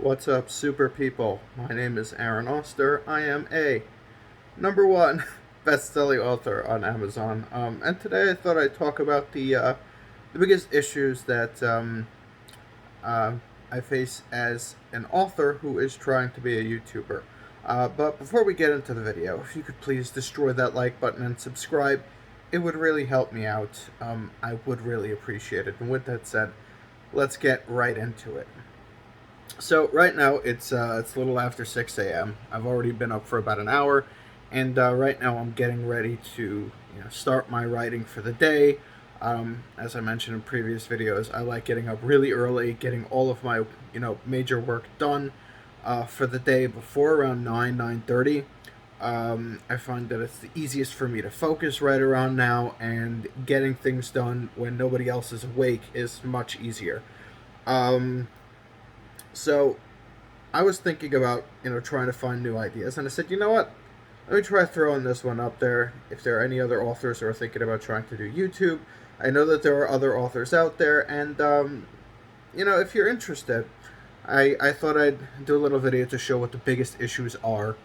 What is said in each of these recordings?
What's up, super people? My name is Aaron Oster. I am a #1 best-selling author on Amazon. And today I thought I'd talk about the biggest issues that uh, I face as an author who is trying to be a YouTuber. But before we get into the video, if you could please destroy that like button and subscribe, it would really help me out. I would really appreciate it. And with that said, let's get right into it. So right now it's a little after 6 a.m. I've already been up for about an hour, and right now I'm getting ready to start my writing for the day. As I mentioned in previous videos, I like getting up really early, getting all of my major work done for the day before around 9:30. I find that it's the easiest for me to focus right around now, and getting things done when nobody else is awake is much easier. So I was thinking about, trying to find new ideas, and I said, you know what? Let me try throwing this one up there. If there are any other authors who are thinking about trying to do YouTube, I know that there are other authors out there, and, if you're interested, I thought I'd do a little video to show what the biggest issues are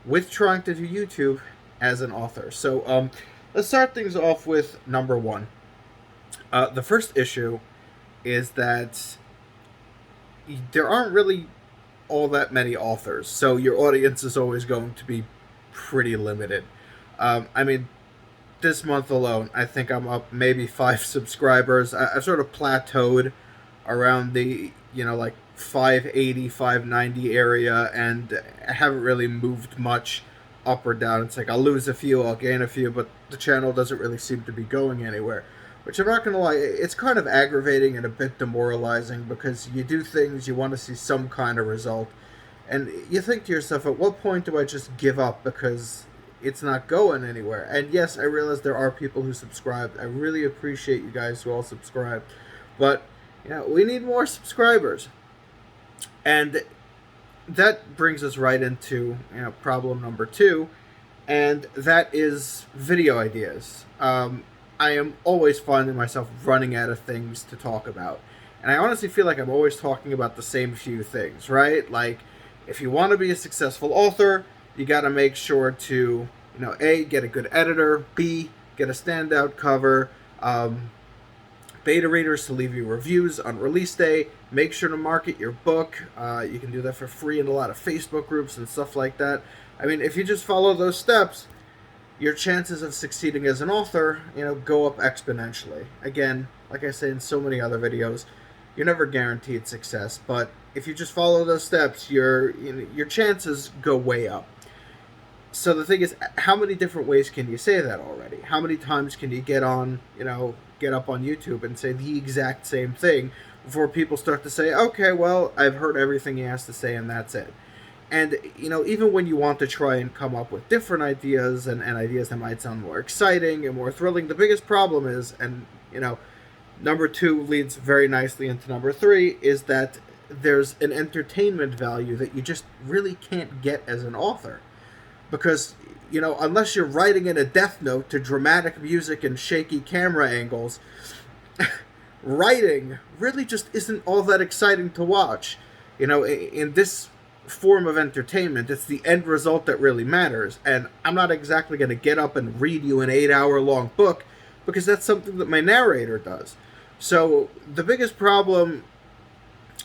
with trying to do YouTube as an author. So let's start things off with #1. The first issue is that there aren't really all that many authors, so your audience is always going to be pretty limited. I mean, this month alone, I think I'm up maybe 5 subscribers. I've sort of plateaued around the, like 580, 590 area, and I haven't really moved much up or down. It's like I'll lose a few, I'll gain a few, but the channel doesn't really seem to be going anywhere. Which, I'm not going to lie, it's kind of aggravating and a bit demoralizing, because you do things, you want to see some kind of result, and you think to yourself, at what point do I just give up because it's not going anywhere? And yes, I realize there are people who subscribe. I really appreciate you guys who all subscribe, but we need more subscribers. And that brings us right into problem #2, and that is video ideas. I am always finding myself running out of things to talk about. And I honestly feel like I'm always talking about the same few things, right? Like, if you want to be a successful author, you got to make sure to, A, get a good editor, B, get a standout cover, beta readers to leave you reviews on release day, make sure to market your book. You can do that for free in a lot of Facebook groups and stuff like that. I mean, if you just follow those steps, your chances of succeeding as an author, go up exponentially. Again, like I say in so many other videos, you're never guaranteed success, but if you just follow those steps, your chances go way up. So the thing is, how many different ways can you say that already? How many times can you get up on YouTube and say the exact same thing before people start to say, okay, well, I've heard everything he has to say and that's it? And, even when you want to try and come up with different ideas and ideas that might sound more exciting and more thrilling, the biggest problem is, and, #2 leads very nicely into #3, is that there's an entertainment value that you just really can't get as an author. Because, unless you're writing in a death note to dramatic music and shaky camera angles, writing really just isn't all that exciting to watch. In this form of entertainment, it's the end result that really matters, and I'm not exactly going to get up and read you an 8-hour long book, because that's something that my narrator does. So the biggest problem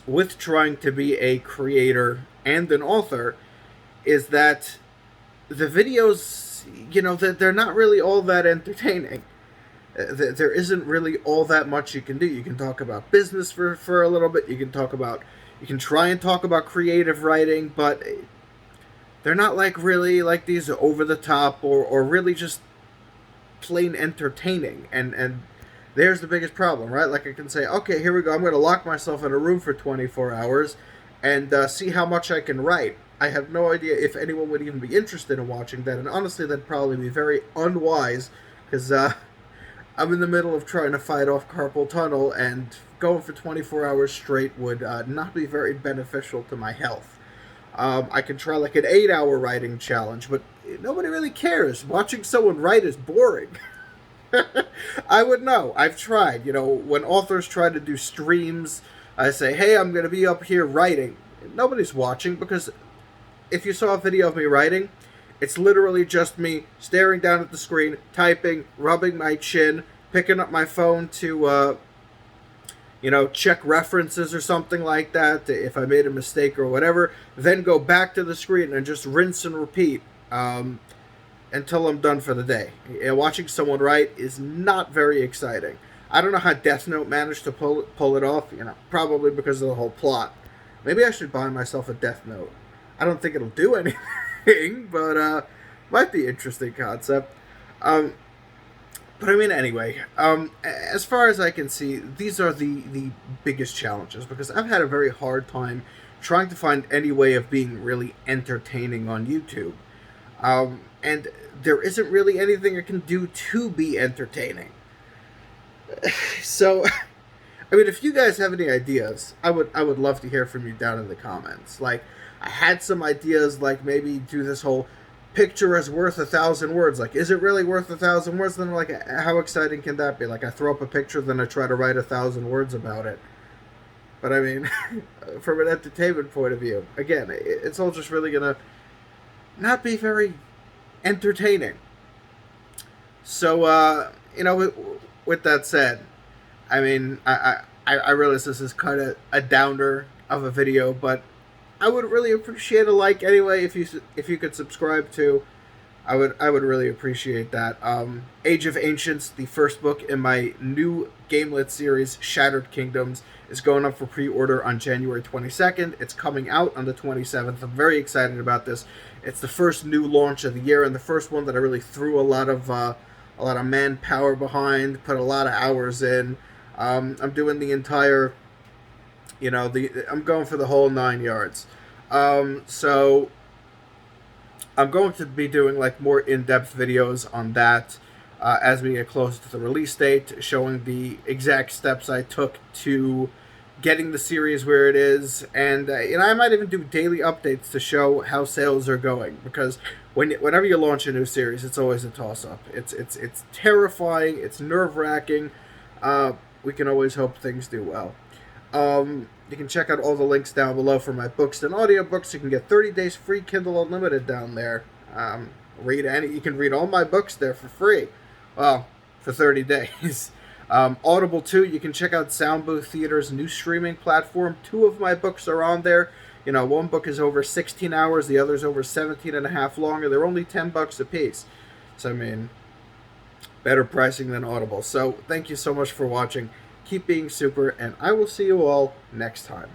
with trying to be a creator and an author is that the videos, they're not really all that entertaining. There isn't really all that much you can do. You can talk about business for a little bit, you can try and talk about creative writing, but they're not really like these over-the-top or really just plain entertaining. And there's the biggest problem, right? Like, I can say, okay, here we go, I'm going to lock myself in a room for 24 hours and see how much I can write. I have no idea if anyone would even be interested in watching that, and honestly, that'd probably be very unwise, because I'm in the middle of trying to fight off carpal tunnel, and going for 24 hours straight would not be very beneficial to my health. I could try like an 8-hour writing challenge, but nobody really cares. Watching someone write is boring. I would know. I've tried. When authors try to do streams I say, hey, I'm going to be up here writing. Nobody's watching, because if you saw a video of me writing, it's literally just me staring down at the screen, typing, rubbing my chin, picking up my phone to, check references or something like that, if I made a mistake or whatever, then go back to the screen and just rinse and repeat until I'm done for the day. Watching someone write is not very exciting. I don't know how Death Note managed to pull it off, probably because of the whole plot. Maybe I should buy myself a Death Note. I don't think it'll do anything, but might be an interesting concept. But I mean, anyway, as far as I can see, these are the biggest challenges, because I've had a very hard time trying to find any way of being really entertaining on YouTube. And there isn't really anything I can do to be entertaining. So, I mean, if you guys have any ideas, I would love to hear from you down in the comments. Like, I had some ideas, like maybe do this whole picture is worth 1,000 words. Like, is it really worth 1,000 words? Then, like, how exciting can that be? Like, I throw up a picture, then I try to write 1,000 words about it. But I mean, from an entertainment point of view, again, it's all just really gonna not be very entertaining. So, with that said, I mean, I realize this is kind of a downer of a video, but I would really appreciate a like anyway. If you could subscribe to, I would really appreciate that. Age of Ancients, the first book in my new gamelet series, Shattered Kingdoms, is going up for pre-order on January 22nd. It's coming out on the 27th. I'm very excited about this. It's the first new launch of the year, and the first one that I really threw a lot of manpower behind, put a lot of hours in. I'm doing the entire, I'm going for the whole 9 yards. So I'm going to be doing like more in-depth videos on that as we get closer to the release date, showing the exact steps I took to getting the series where it is, and I might even do daily updates to show how sales are going, because whenever you launch a new series, it's always a toss-up. It's terrifying. It's nerve-wracking. We can always hope things do well. You can check out all the links down below for my books and audiobooks. You can get 30 days free Kindle Unlimited down there. You can read all my books there for free. Well, for 30 days. Audible too. You can check out Sound Booth Theater's new streaming platform. 2 of my books are on there. One book is over 16 hours. The other's over 17 and a half longer. They're only $10 a piece. So, I mean, better pricing than Audible. So, thank you so much for watching. Keep being super, and I will see you all next time.